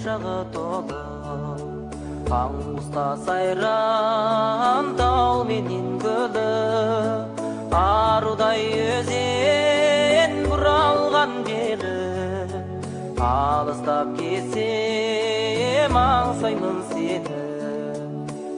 қуыршағы толы. Аңғұста сайран тау менен көлі, арудай өзен бұралған белі. Алыстап кетсем аңсаймын сені,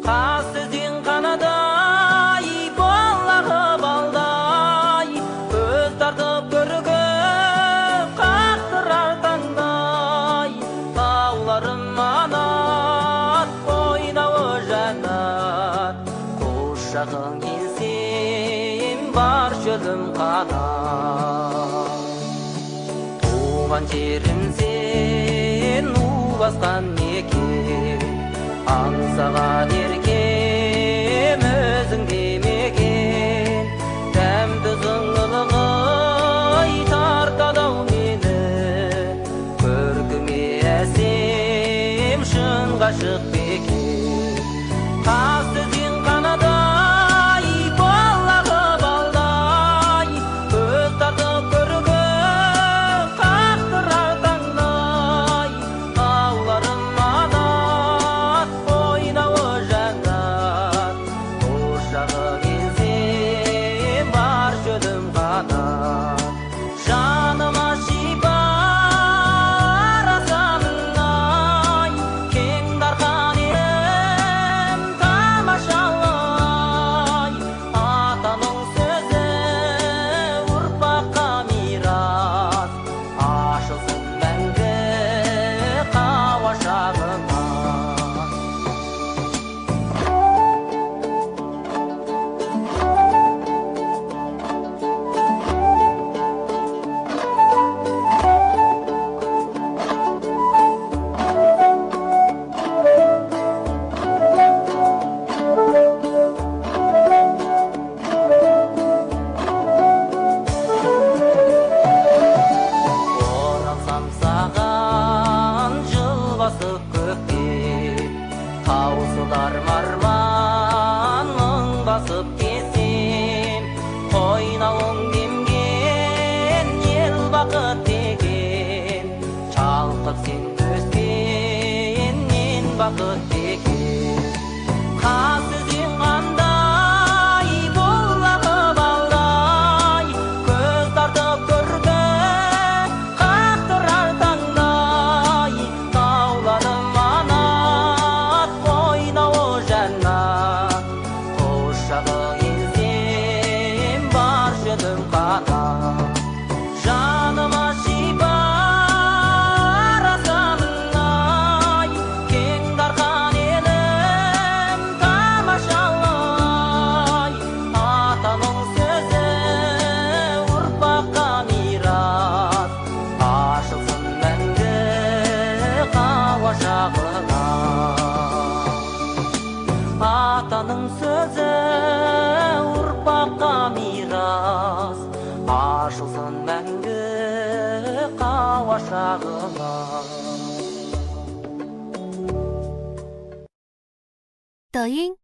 қас өзен қанадай балағы балдай, көз тартып көрігіп қақтырар таңдай. Тауларым анат, ойнауы жанат, құшағың келсем бар жөлім қанат. Туған жерім сен, у басқан мекен, аңсаған еркем өзің демеген. Тәмді зыңылығай тартады-ау мені, көркіңе әсем шын ғашық бекен. Қас өзен қанадай балағы балдай, көз тартып көрігіп қақтырар таңдай. Тауларым анат, ойнауы жанат, құшағы келсем бар жөлім қанат. Жаныма шипа арасаның ай, кең дарқан елім тамашалай. Атаның сөзі ұрпаққа мирас, ашылсын мәңгі қауашағына. Оралсам саған жыл басып көкке, таусылар марман мың басып кесем. Ойнауың демген ел бақыт деген, шалқып сен өскеннен бақыт деген. Қас өзен қандай бұлағы балдай, көз тартып көргіп қақтырар таңдай. Тауларым анат, ойнауы жанат, құшағы келсем бар жөлім қанат. Жаныма шипа арасаның ай, кең дарқан елім тамашалай. Атаның сөзі ұрпаққа мирас, ашылсын мәңгі қауашағына. Атаның сөзі ұрпаққа мирас, ашылсын мәңгі қауашағына. 抖音